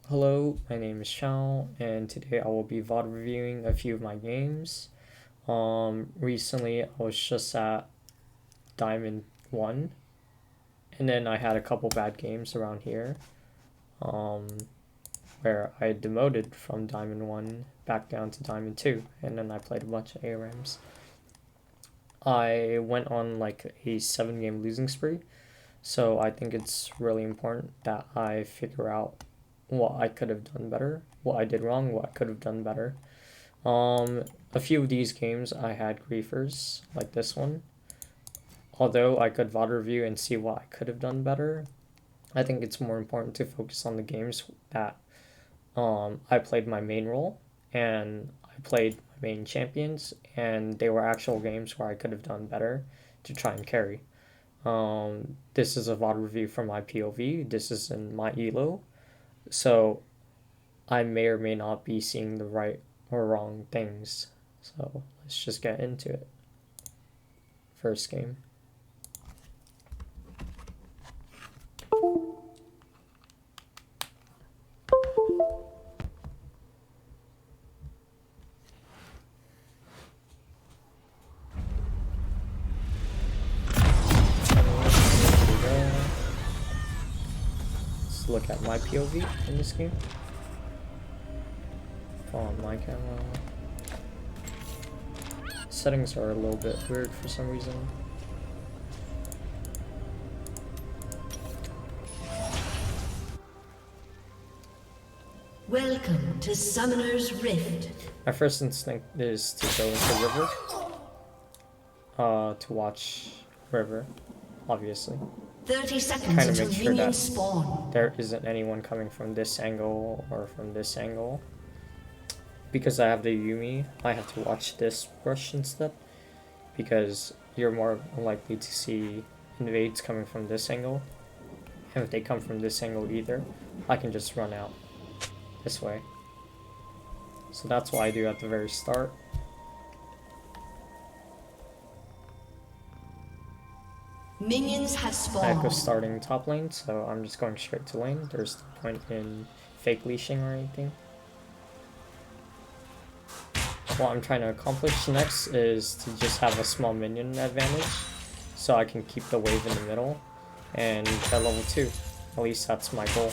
Hello, my name is Shao, and today I will be VOD reviewing a few of my games. Recently I was just at Diamond 1, and then I had a couple bad games around here, um, where I demoted from Diamond 1 back down to Diamond 2, and then I played a bunch of ARAMs. I went on like a 7-game losing spree, so I think it's really important that I figure out what I could have done better, what I did wrong, what I could have done better. A few of these games I had griefers, like this one. Although I could VOD review and see what I could have done better, I think it's more important to focus on the games that I played my main role and I played my main champions, and they were actual games where I could have done better to try and carry. This is a VOD review from my POV. This is in my ELO. So I may or may not be seeing the right or wrong things. So let's just get into it. First game. Let's look at my POV in this game. On my camera. Settings are a little bit weird for some reason. Welcome to Summoner's Rift. My first instinct is to go into River. To watch River, obviously. 30 seconds Kind of until make sure minions that spawn. there isn't anyone coming from this angle or from this angle. Because I have the Yumi, I have to watch this brush instead. Because you're more likely to see invades coming from this angle. And if they come from this angle either, I can just run out this way. So that's what I do at the very start. Minions have I spawned. go starting top lane, so I'm just going straight to lane. There's no point in fake leashing or anything. What I'm trying to accomplish next is to just have a small minion advantage, so I can keep the wave in the middle and get level 2. At least that's my goal.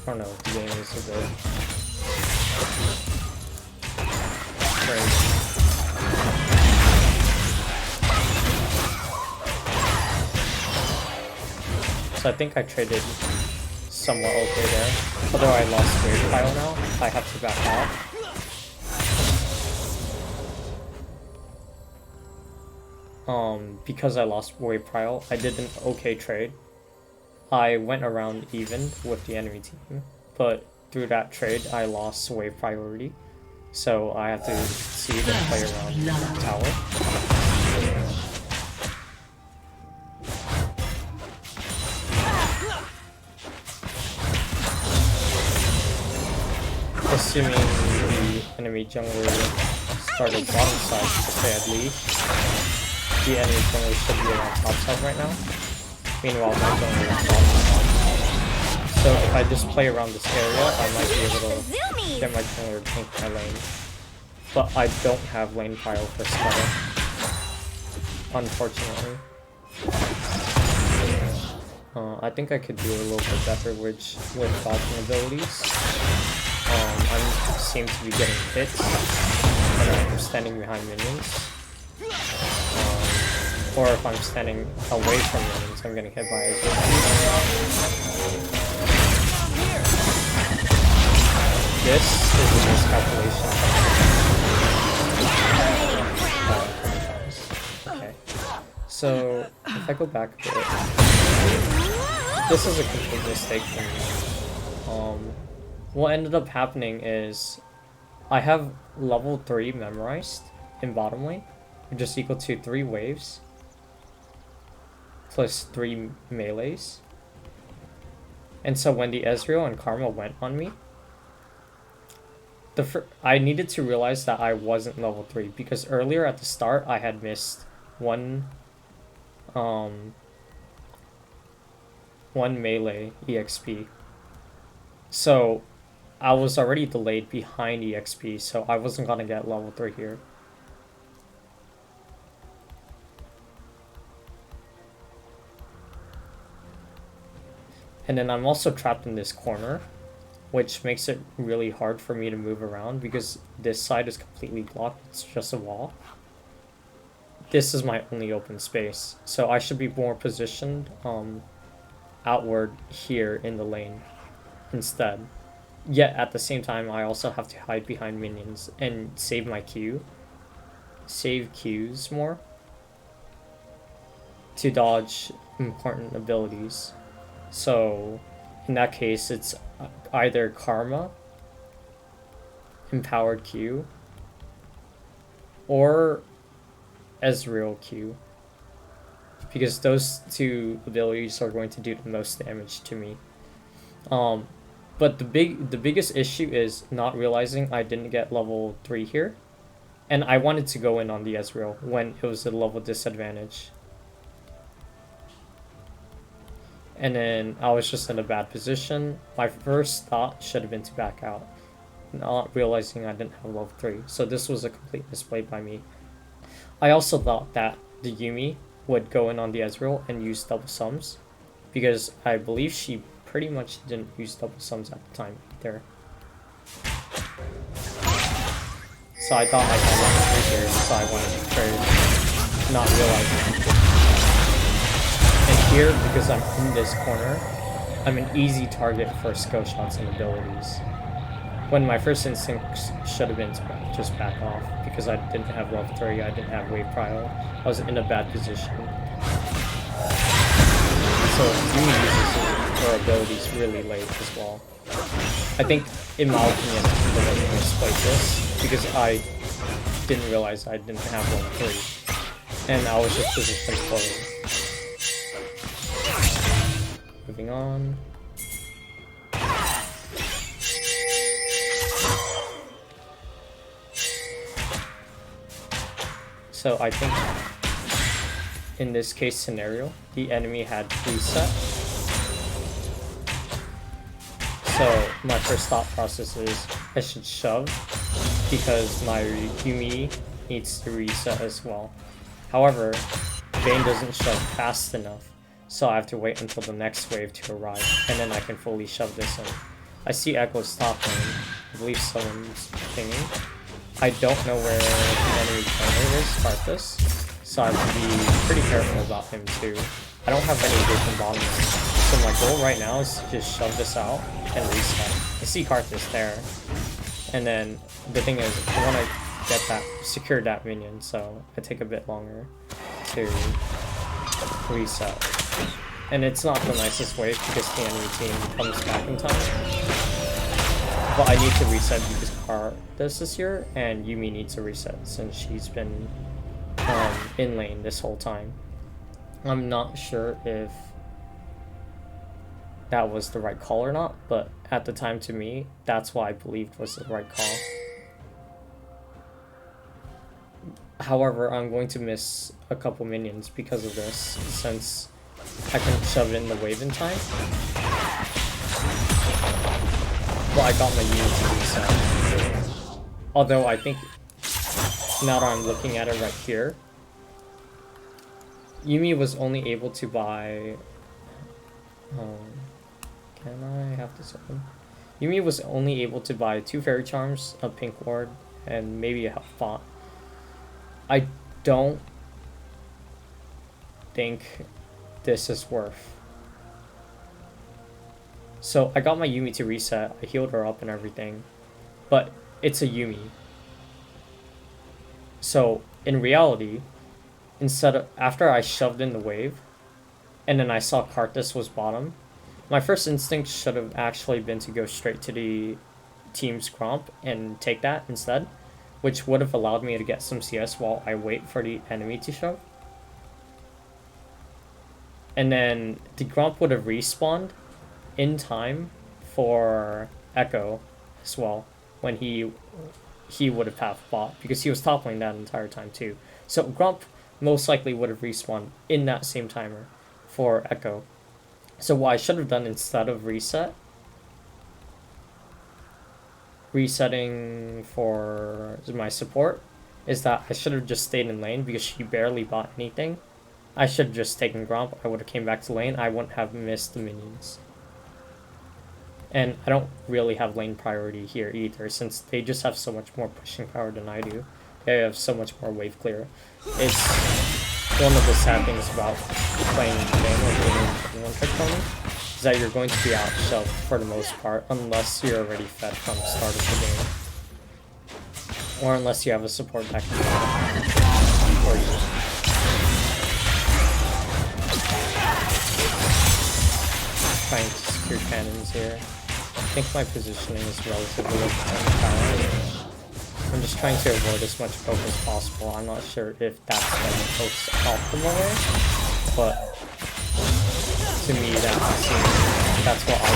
I don't know if the game is a bit crazy. So I think I traded somewhat okay there. Although I lost wave pile now, I have to back off. Because I lost wave pile, I did an okay trade. I went around even with the enemy team, but through that trade I lost wave priority. So I have to see them play around the tower. Assuming the enemy jungler started bottom side because they had leash, the enemy jungler should be around top side right now. Meanwhile, my jungler is bottom side. So if I just play around this area, I might be able to get my jungler to tank my lane. But I don't have lane pile for Scuttle, unfortunately. I think I could do a little bit better with dodging abilities. I seem to be getting hit when I'm standing behind minions. Or if I'm standing away from minions, I'm getting hit by a This is a miscalculation. Okay. So, if I go back a bit, this is a complete mistake for me. What ended up happening is I have level 3 memorized in bottom lane, which is equal to 3 waves plus 3 melees. And so when the Ezreal and Karma went on me, I needed to realize that I wasn't level 3 because earlier at the start I had missed one 1 melee EXP. So I was already delayed behind EXP, so I wasn't gonna get level 3 here. And then I'm also trapped in this corner, which makes it really hard for me to move around because this side is completely blocked. It's just a wall. This is my only open space, so I should be more positioned outward here in the lane instead. Yet at the same time, I also have to hide behind minions and save my Q. Save Qs more to dodge important abilities. So in that case, it's either Karma, Empowered Q, or Ezreal Q. Because those two abilities are going to do the most damage to me. But the biggest issue is not realizing I didn't get level 3 here. And I wanted to go in on the Ezreal when it was a level disadvantage. And then I was just in a bad position. My first thought should have been to back out, not realizing I didn't have level 3. So this was a complete misplay by me. I also thought that the Yuumi would go in on the Ezreal and use double sums, because I believe she pretty much didn't use double sums at the time either. So I thought I had level 3 here, so I wanted to trade, not realizing. And here, because I'm in this corner, I'm an easy target for skill shots and abilities. When my first instinct should have been to just back off, because I didn't have level 3, I didn't have wave prio, I was in a bad position. So Yuumi uses her abilities really late as well. I think, in my opinion, the way I misplayed this, because I didn't realize I didn't have level 3. And I was just positioned forward. Moving on. So I think in this case scenario, the enemy had reset. So my first thought process is I should shove because my Yuumi needs to reset as well. However, Vayne doesn't shove fast enough. So I have to wait until the next wave to arrive, and then I can fully shove this in. I see Echo's top lane. I believe someone's pinging. I don't know where the enemy player is, Karthus, so I have to be pretty careful about him too. I don't have any vision bottom lane, so my goal right now is to just shove this out and reset. I see Karthus there, and then the thing is, I want to get that, secure that minion, so I take a bit longer to reset. And it's not the nicest way because the enemy team comes back in time. But I need to reset because Karthus is here, and Yuumi needs to reset since she's been in lane this whole time. I'm not sure if that was the right call or not, but at the time to me, that's what I believed was the right call. However, I'm going to miss a couple minions because of this, since I couldn't shove in the wave in time. Well, I got my unit to reset. Although I think, now that I'm looking at it right here, Yuumi was only able to buy... can I have this open? Yuumi was only able to buy 2 fairy charms, a pink ward, and maybe a health pot. I don't think this is worth. So I got my Yuumi to reset, I healed her up and everything, but it's a Yuumi. So in reality, after I shoved in the wave, and then I saw Karthus was bottom, my first instinct should have actually been to go straight to the team's Gromp and take that instead, which would have allowed me to get some CS while I wait for the enemy to shove. And then the Gromp would have respawned in time for Echo as well, when he would have half bot, because he was top lane that entire time too. So Gromp most likely would have respawned in that same timer for Echo. So what I should have done instead of resetting for my support, is that I should have just stayed in lane because she barely bought anything. I should have just taken Gromp. I would have came back to lane. I wouldn't have missed the minions. And I don't really have lane priority here either, since they just have so much more pushing power than I do. They have so much more wave clear. It's one of the sad things about playing the game or being one trick pony, is that you're going to be out shelved for the most part, unless you're already fed from the start of the game. Or unless you have a support that can for you. Trying to secure cannons here. I think my positioning is relatively okay. I'm just trying to avoid as much poke as possible. I'm not sure if that's the most optimal way, but to me that's what I do.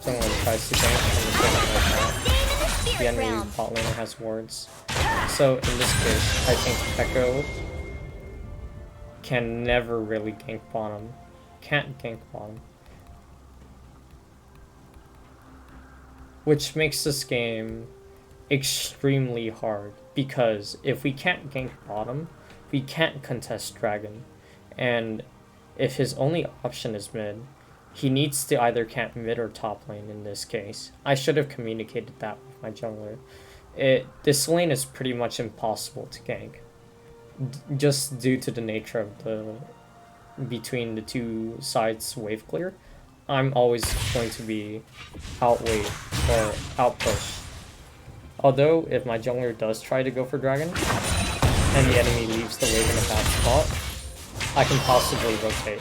Someone tries to gank and it doesn't work out. The enemy bot laner has wards. So in this case, I think Echo can never really gank bottom. Can't gank bottom. Which makes this game extremely hard, because if we can't gank bottom, we can't contest dragon. And if his only option is mid, he needs to either camp mid or top lane in this case. I should have communicated that with my jungler. This lane is pretty much impossible to gank, just due to the nature of the between the two sides wave clear. I'm always going to be outweighed or outpushed. Although if my jungler does try to go for dragon and the enemy leaves the wave in a bad spot, I can possibly rotate.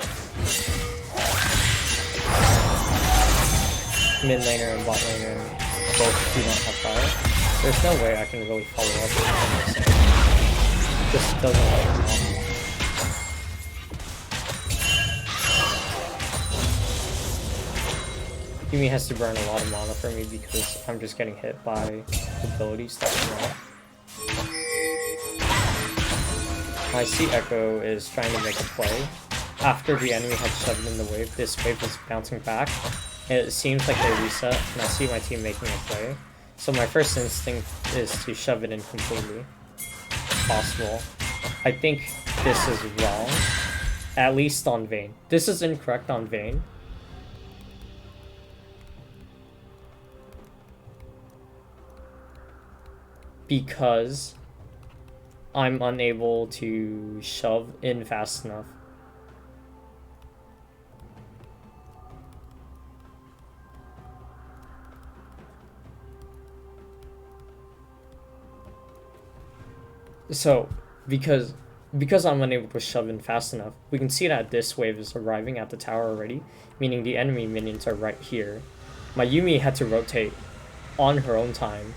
Mid laner and bot laner both do not have fire. There's no way I can really follow up with what I'm saying. It just doesn't work out. Yumi has to burn a lot of mana for me because I'm just getting hit by abilities that come out. I see Echo is trying to make a play. After the enemy had shoved in the wave, this wave is bouncing back. It seems like they reset, and I see my team making a play. So my first instinct is to shove it in completely. If possible. I think this is wrong. At least on Vayne. This is incorrect on Vayne. Because I'm unable to shove in fast enough. So, because I'm unable to shove in fast enough, we can see that this wave is arriving at the tower already, meaning the enemy minions are right here. My Yumi had to rotate on her own time,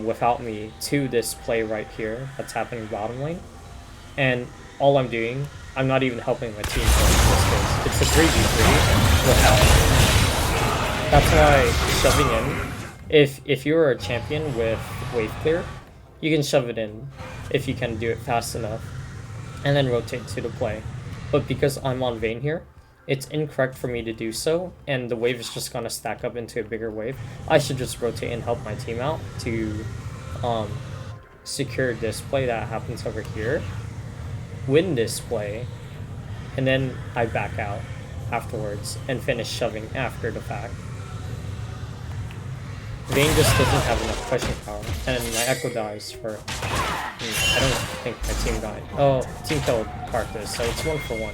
without me, to this play right here that's happening bottom lane. And all I'm doing, I'm not even helping my team in this case. It's a 3v3 without. That's why shoving in, if you're a champion with wave clear, you can shove it in if you can do it fast enough, and then rotate to the play. But because I'm on Vayne here, it's incorrect for me to do so, and the wave is just gonna stack up into a bigger wave. I should just rotate and help my team out to secure this play that happens over here, win this play, and then I back out afterwards and finish shoving after the fact. Vayne just doesn't have enough pushing power, and my Echo dies for... I don't think my team died. Oh, team killed Karthus, so it's 1-for-1.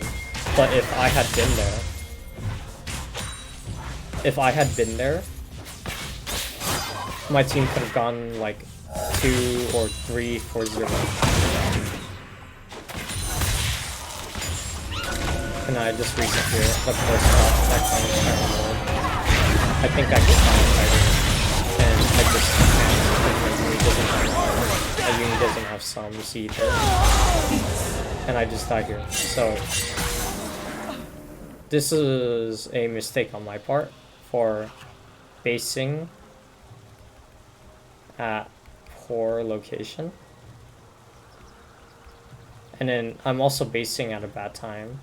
But if I had been there, my team could have gone like 2 or 3 for 0. And I just reset here. Of course, that kind of mode. I think I can find fighting. And I just can't. My Yumi doesn't have sums either. And I just die here. So this is a mistake on my part for basing at poor location. And then I'm also basing at a bad time.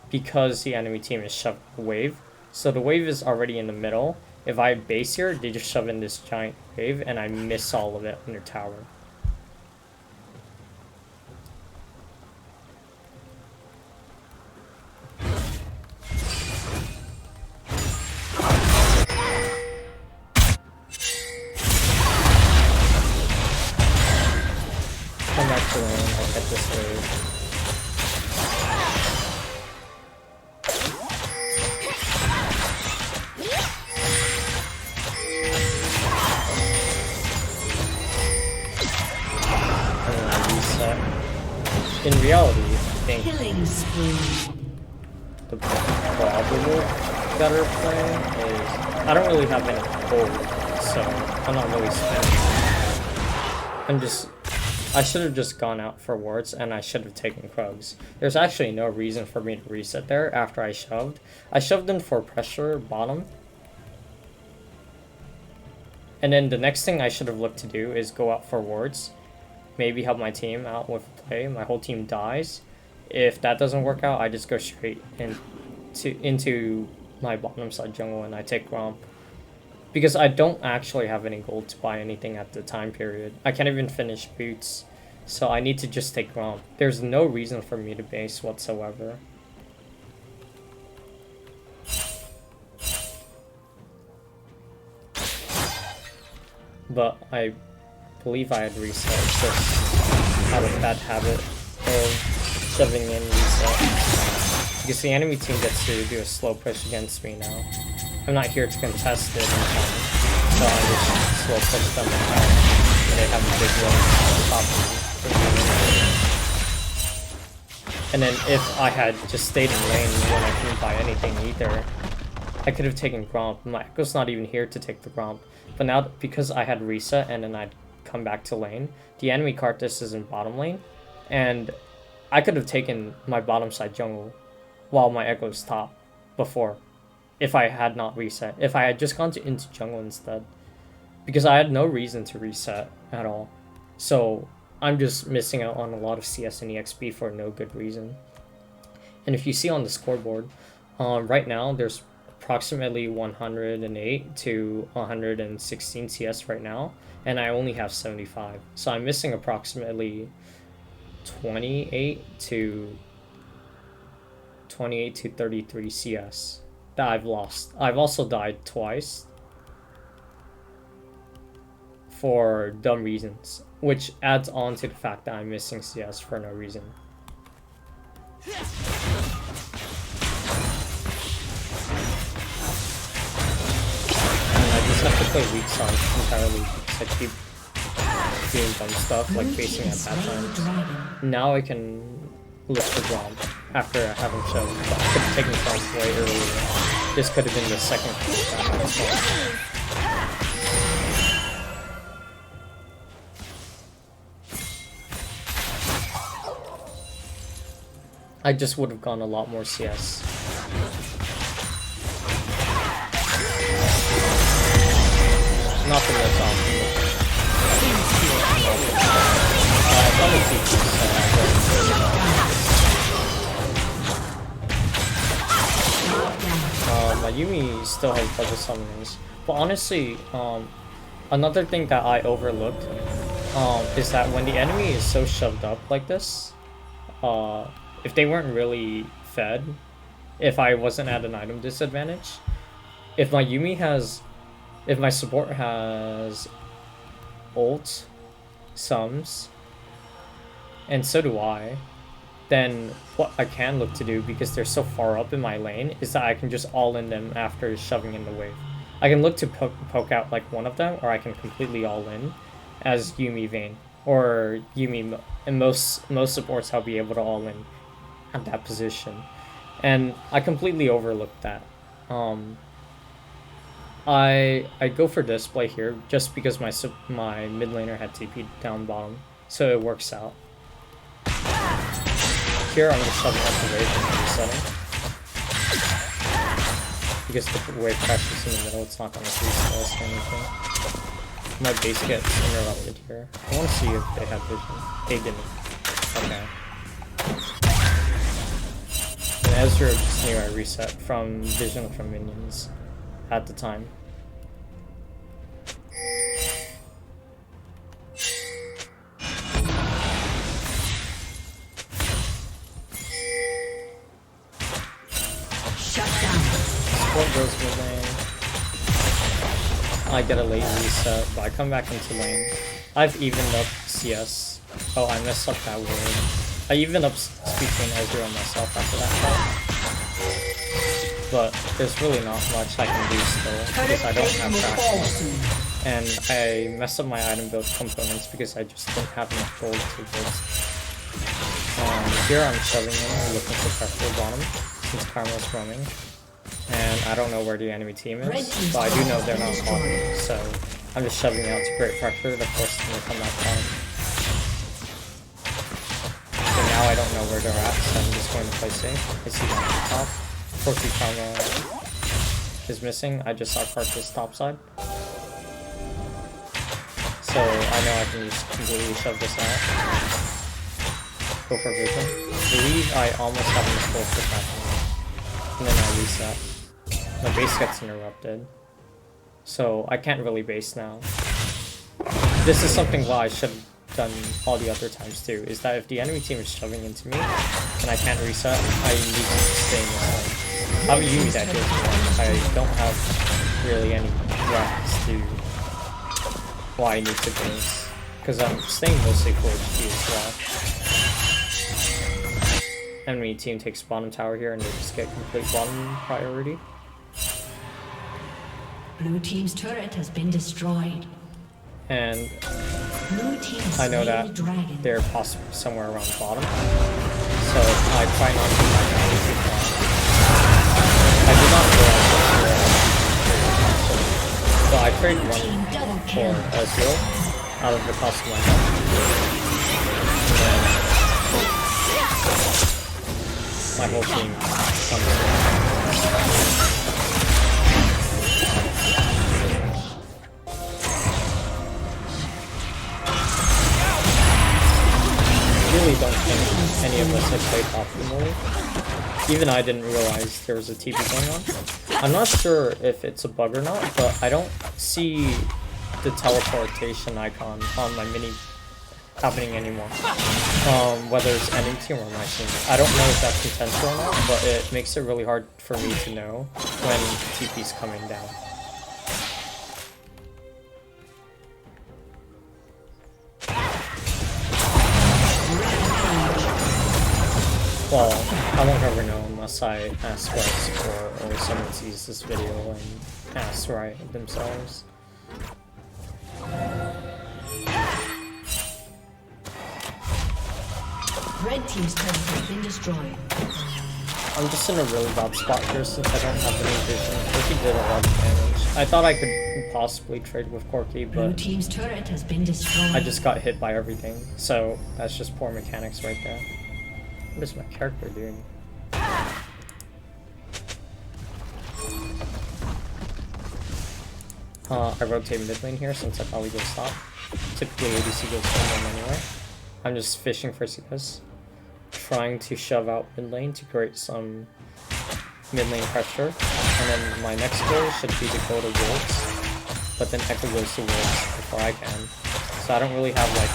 Because the enemy team is shoving the wave. So the wave is already in the middle. If I base here, they just shove in this giant wave and I miss all of it under tower. Come back to lane, I'll get this wave. In reality, I think Killing spree. the probable better play is I don't really have any gold, so I'm not really spending. I should have just gone out for wards and I should have taken Krugs. There's actually no reason for me to reset there after I shoved. I shoved in for pressure bottom. And then the next thing I should have looked to do is go out for wards. Maybe help my team out with play. My whole team dies. If that doesn't work out, I just go straight into my bottom side jungle and I take Gromp. Because I don't actually have any gold to buy anything at the time period. I can't even finish boots. So I need to just take Gromp. There's no reason for me to base whatsoever. But I believe I had reset, just out of bad habit of shoving in reset. Because the enemy team gets to do a slow push against me now. I'm not here to contest it in time, so I just slow push them in time. And they have a big run on top of me. And then if I had just stayed in lane when I couldn't buy anything either, I could have taken Gromp. My Echo's not even here to take the Gromp. But now, because I had reset and then I'd come back to lane, the enemy Karthus is in bottom lane, and I could have taken my bottom side jungle while my Echo's top before, if I had not reset. If I had just gone into jungle instead. Because I had no reason to reset at all. So I'm just missing out on a lot of CS and EXP for no good reason. And if you see on the scoreboard, right now there's approximately 108 to 116 CS right now, and I only have 75. So I'm missing approximately 28 to 33 CS that I've lost. I've also died twice for dumb reasons, which adds on to the fact that I'm missing CS for no reason. I have to play weak songs entirely because I keep doing dumb stuff like facing at bad times. Now I can look for Gromp after having shoved. I could have taken Gromp way earlier. This could have been the second Gromp. I just would have gone a lot more CS. Not the most optimal. My Yumi still has double summoners. But honestly, another thing that I overlooked is that when the enemy is so shoved up like this, if they weren't really fed, if I wasn't at an item disadvantage, if my support has ult, sums, and so do I, then what I can look to do, because they're so far up in my lane, is that I can just all-in them after shoving in the wave. I can look to poke out like one of them, or I can completely all-in as Yuumi Vayne, or Yuumi, and most supports I'll be able to all-in at that position. And I completely overlooked that. I go for display here just because my mid laner had TP down bottom, so it works out. Here I'm just shoving up the wave and resetting. Because the wave crashes in the middle, it's not going to reset us or anything. my base gets interrupted here. I want to see if they have vision. They didn't. Okay. And Ezra just knew I reset from vision from minions at the time. Support goes with lane. I get a late reset, but I come back into lane. I've evened up CS. Oh, I messed up that word. I evened up between Ezra and myself after that fight. But there's really not much I can do still, because I don't have traction. And I messed up my item build components because I just didn't have enough gold to build. Here I'm shoving in, looking for pressure bottom, since Karma's roaming. And I don't know where the enemy team is, but I do know they're not bottom, so I'm just shoving out to great pressure to force them to come back bottom. So now I don't know where they're at, so I'm just going to play safe. I see them at the top. Forky Karma is missing. I just saw Karka's top side. So I know I can just completely shove this out. Go for vision. I believe I almost have enough gold for crashing. And then I reset. My base gets interrupted. So I can't really base now. This is something I should have done all the other times too, is that if the enemy team is shoving into me and I can't reset, I need to stay in this lane. I have a Yumi that heals me. I don't have really any reps to why I need to base. Because I'm staying mostly for HP as well. Enemy team takes bottom tower here and they just get complete bottom priority. Blue team's turret has been destroyed. And Blue team I know that the dragon. they're possibly somewhere around the bottom. So I try not to back out too far. I did not realize that. So I trade one for Ezreal out of the cost of my health. And then my whole team comes in. Really don't think any of us had played optimally. Even I didn't realize there was a TP going on. I'm not sure if it's a bug or not, but I don't see the teleportation icon on my mini happening anymore. Whether it's enemy team or my team. I don't know if that's intentional or not, but it makes it really hard for me to know when TP's coming down. Well, I won't ever know unless I ask Rex or someone sees this video and asks right themselves. Red team's turret has been destroyed. I'm just in a really bad spot here since I don't have any vision. Corki did a lot of damage. I thought I could possibly trade with Corki, but Blue team's turret has been destroyed. I just got hit by everything. So that's just poor mechanics right there. What is my character doing? I rotate mid lane here since I probably go stop. Typically ADC goes from lane anyway. I'm just fishing for CS. Trying to shove out mid lane to create some mid lane pressure. And then my next goal should be to go to Wolves. But then Echo goes to Wolves before I can. So I don't really have like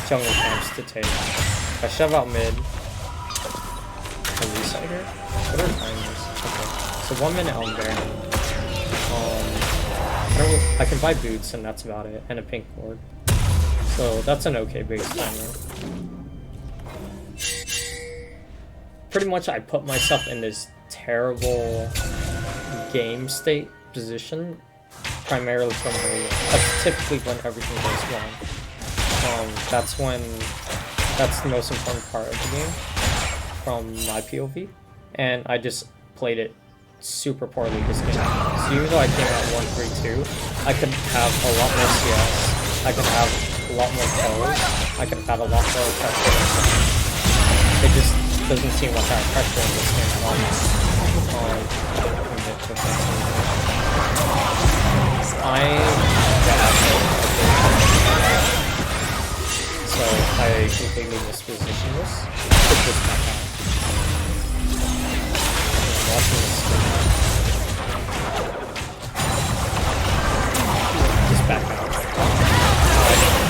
jungle camps to take. If I shove out mid, I reset here. What are timers? Okay, so 1 minute on Vayne. I can buy boots and that's about it, and a pink ward. So that's an okay base timer. Pretty much I put myself in this terrible game state position, primarily from early. That's typically when everything goes wrong. That's the most important part of the game from my POV, and I just played it super poorly this game. So even though I came out 1-3-2, I could have a lot more CS, I could have a lot more kills, I could have had a lot more pressure. It just doesn't seem like I have pressure in this game at all. I'm bad completely misposition this. Could just back out. I'm watching this just back out.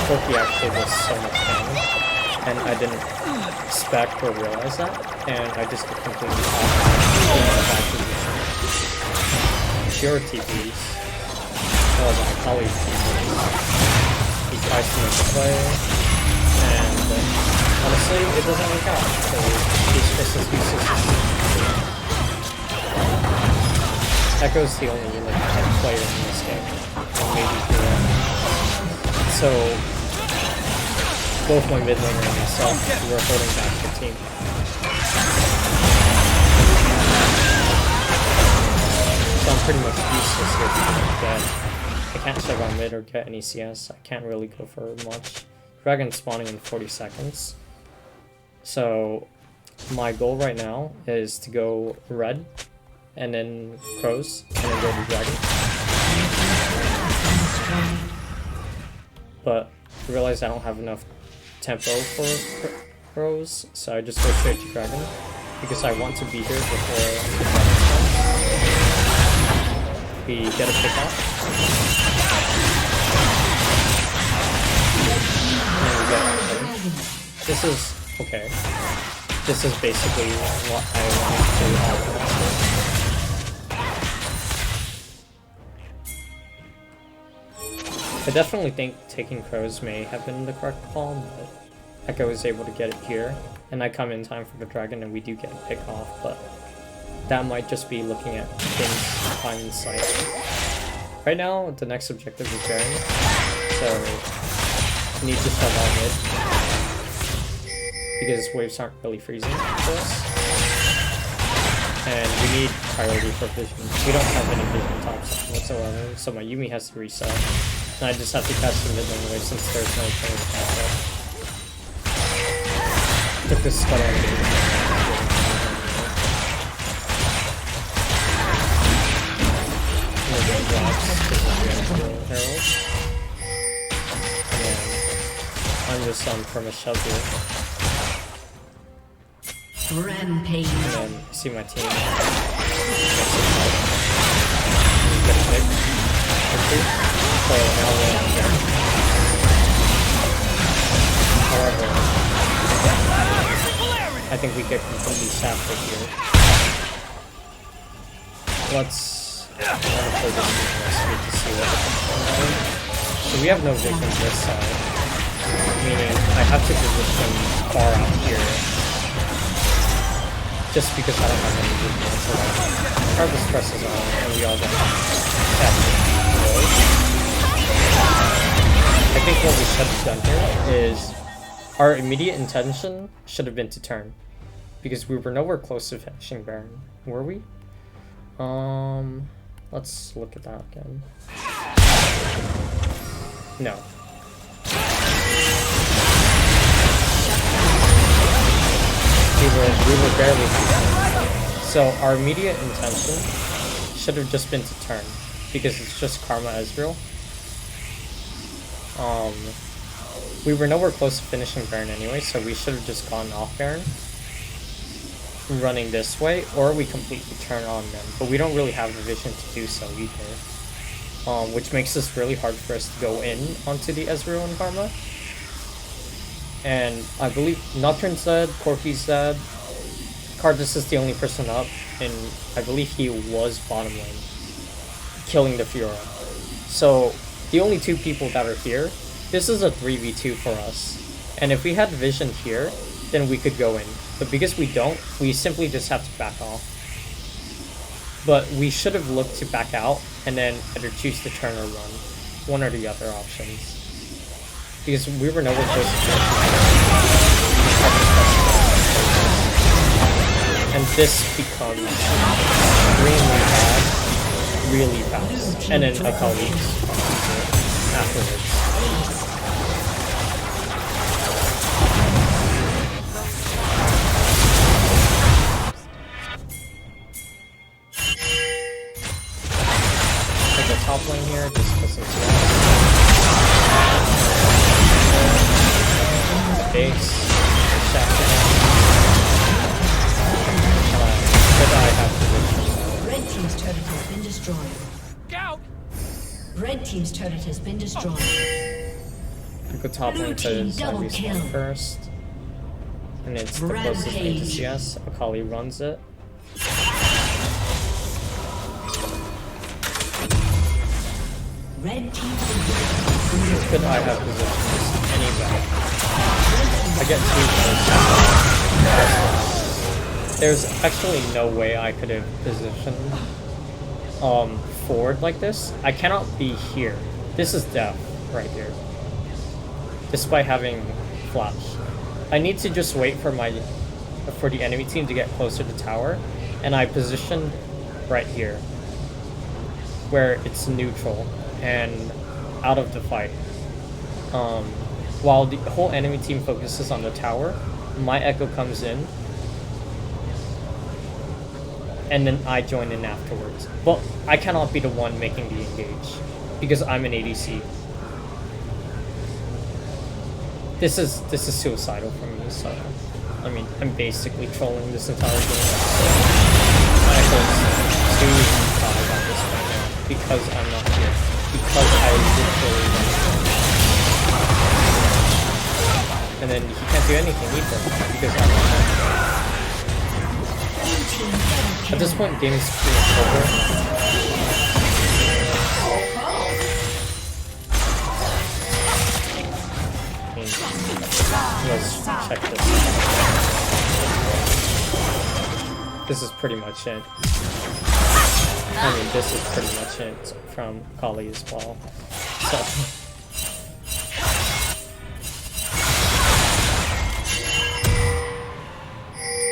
Corki actually does so much damage, and I didn't expect or realize that, and I just get completely off back position. Pure TPs. Well, my colleague TPs. He tries to make a play, and honestly, it doesn't work out. So he's just as useless as Echo's the only player in this game, or maybe Hero. So both my mid laner and myself were holding back the team. So I'm pretty much useless here because I can't shove on mid or get any CS. I can't really go for much. Dragon spawning in 40 seconds. So my goal right now is to go red, and then crows, and then go to dragon. But I realized I don't have enough tempo for crows, so I just go straight to dragon because I want to be here before the dragon comes. We get a pick off. This is okay. This is basically what I wanted to optimize. I definitely think taking crows may have been the correct call, but Echo was able to get it here, and I come in time for the dragon, and we do get a pick off, but that might just be looking at things behind in sight. Right now, the next objective is Baron, so we need to shove out mid because waves aren't really freezing for us, and we need priority for vision. We don't have any vision tops whatsoever, so my Yuumi has to reset, and I just have to catch the mid lane wave since there's no point to catch up. Took this scuttle on the Herald. And I'm just on from a shove here. Rampage. And then you see my team. Get a pick. So now we're on there. However, I think we get completely shafted here. Let's play this recipe to see what happens. So we have no vision this side, meaning I have to position far out here just because I don't have any vision whatsoever. Harvest presses on and we all get captured. I think what we should have done here is our immediate intention should have been to turn, because we were nowhere close to finishing Baron, were we? Let's look at that again. No. We were barely finishing. So our immediate intention should have just been to turn, because it's just Karma Ezreal. We were nowhere close to finishing Baron anyway, so we should have just gone off Baron, running this way, or we completely turn on them. But we don't really have the vision to do so either, which makes this really hard for us to go in onto the Ezreal and Karma. And I believe Nocturne's dead, Corki's dead, Cardus is the only person up, and I believe he was bottom lane, killing the Fiora. So the only two people that are here, this is a 3v2 for us. And if we had vision here, then we could go in. But because we don't, we simply just have to back off. But we should have looked to back out and then either choose to turn or run. One or the other options. Because we were nowhere close to finishing. And this becomes extremely bad, really fast. And then a colleague afterwards. Take the top lane here, just listen to that. base. But I have position. Red team's turret has been destroyed. Scout! Red team's turret has been destroyed. I go top lane because I respawn first. And it's the closest thing to CS. Akali runs it. Red team's Could I have positions anyway? I get 2 points. There's actually no way I could have positioned forward like this. I cannot be here. This is death right here. Despite having flash. I need to just wait for the enemy team to get closer to tower, and I positioned right here where it's neutral and out of the fight. While the whole enemy team focuses on the tower, my echo comes in and then I join in afterwards. But I cannot be the one making the engage because I'm an ADC. This is suicidal for me, so I mean I'm basically trolling this entire game. My echo's 2-5 on this right now because I'm not here. Because I literally and then he can't do anything either because I'm not here. At this point, the game is pretty much over. Let's check this out. This is pretty much it. I mean, this is pretty much it from Kali as well. So.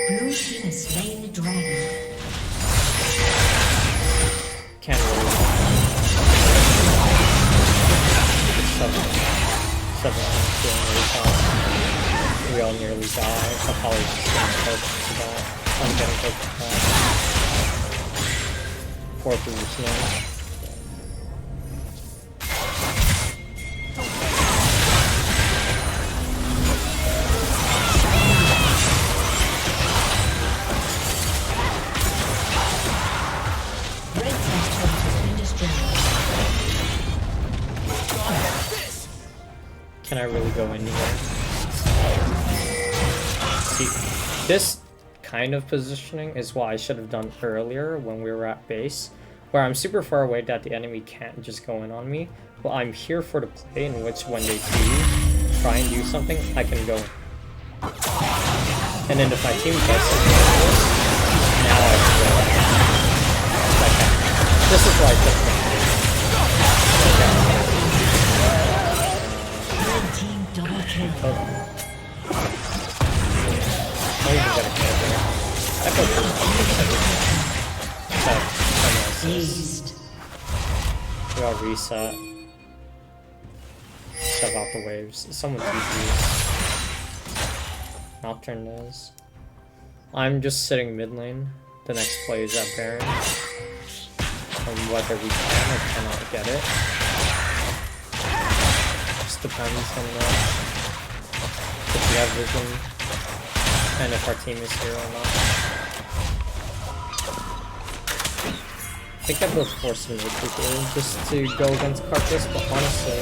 Blue team has slain the dragon. Can't really. 7 feeling really fast. We all nearly die. I'll probably just get close to that. I'm getting close to that. 4 positioning. Can I really go in here? See, this kind of positioning is what I should have done earlier when we were at base, where I'm super far away that the enemy can't just go in on me, but I'm here for the play in which when they do try and do something, I can go in. And then if my team does something like this, now I can go in. Like that. This is why I took it. Double kill. Oh. I even got a kill there. I felt we all reset. Shove out the waves. Someone GG's. Nocturne is. I'm just sitting mid lane. The next play is at Baron. And whether we can or cannot get it. Depends on if we have vision and if our team is here or not. I think I built force mid quickly just to go against Carcass, but honestly,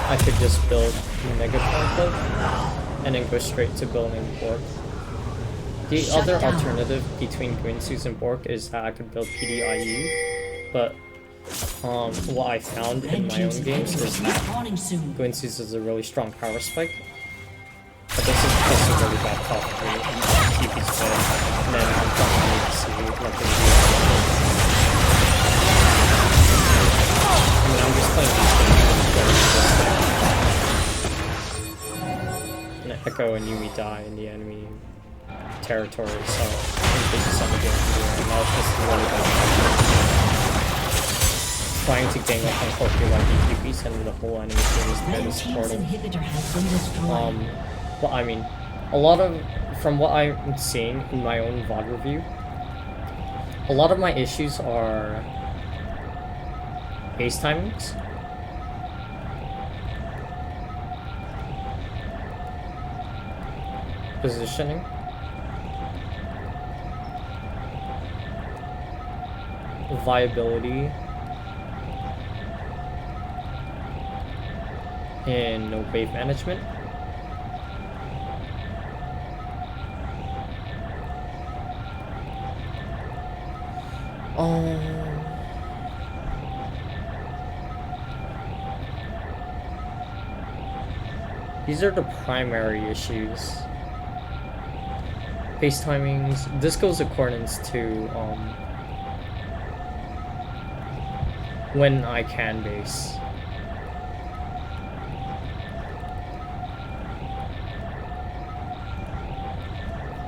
I could just build Mega Conflict and then go straight to building Bork. The other alternative between Gwynsu's and Bork is that I could build PDIU, but what I found in my own games is that Gwynsu's is a really strong power spike. But this is just a really bad top 3. TP's good. And then I'm trying to see what they do. I mean, I'm just playing these games. And Echo and Yumi die in the enemy territory, so I think they just have to get through. And that was just really bad. Trying to gang up on Koki like EQPs and the whole enemy team is very supportive. Well, I mean, a lot of, from what I'm seeing in my own VOD review, a lot of my issues are base timings. positioning, viability in wave management, these are the primary issues. Base timings. This goes accordance to when I can base.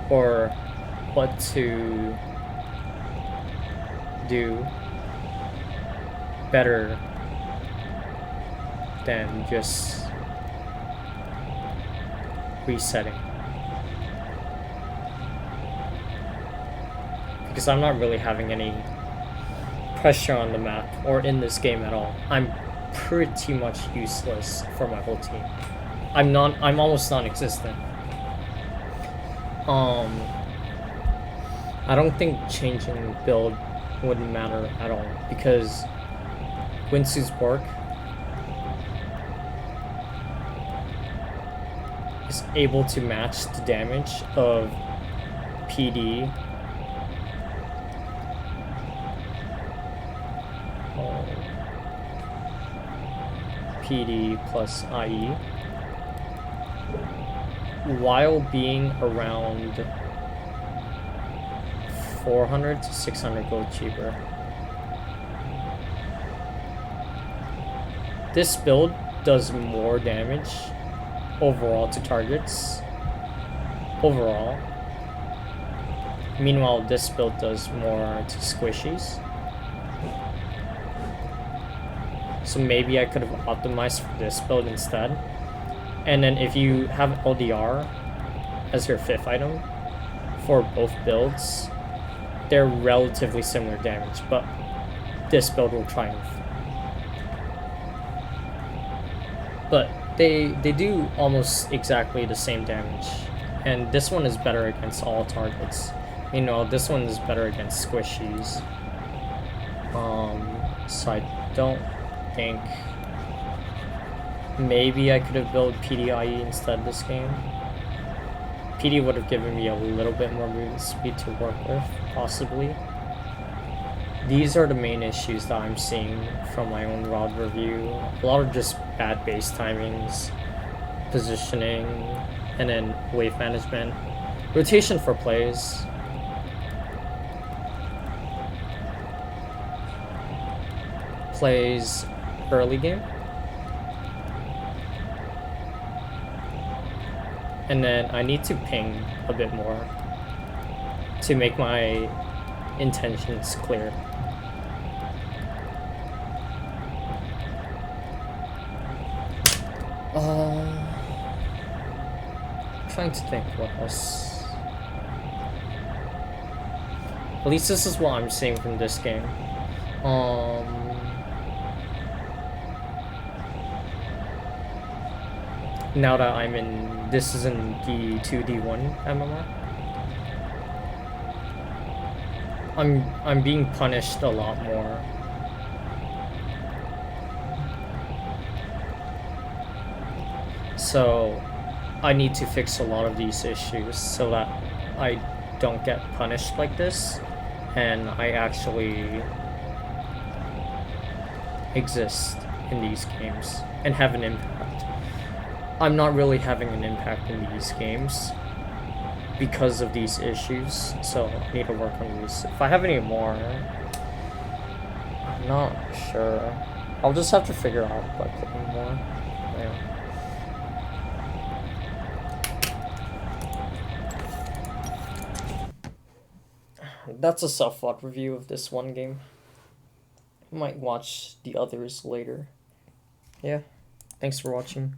Or what to do better than just resetting. Because I'm not really having any pressure on the map or in this game at all. I'm pretty much useless for my whole team. I'm almost non-existent. I don't think changing build wouldn't matter at all because Winsu's work is able to match the damage of PD PD plus IE while being around 400 to 600 gold cheaper. This build does more damage overall to targets. Overall. Meanwhile, this build does more to squishies. So maybe I could have optimized for this build instead. And then if you have LDR as your 5th item for both builds, they're relatively similar damage, but this build will triumph. But they do almost exactly the same damage. And this one is better against all targets. You know, this one is better against squishies. So I don't think maybe I could have built PDIE instead this game. PD would have given me a little bit more movement speed to work with, possibly. These are the main issues that I'm seeing from my own ROD review. A lot of just bad base timings, positioning, and then wave management. Rotation for plays. Plays early game. And then I need to ping a bit more to make my intentions clear. Trying to think what else. At least this is what I'm seeing from this game. Now that I'm in, this is in the 2D1 MMR. I'm being punished a lot more. So I need to fix a lot of these issues so that I don't get punished like this and I actually exist in these games and have an impact. I'm not really having an impact in these games because of these issues, so I need to work on these. If I have any more, I'm not sure. I'll just have to figure out by playing more. Yeah. That's a Self-Vod review of this one game. I might watch the others later. Yeah, thanks for watching.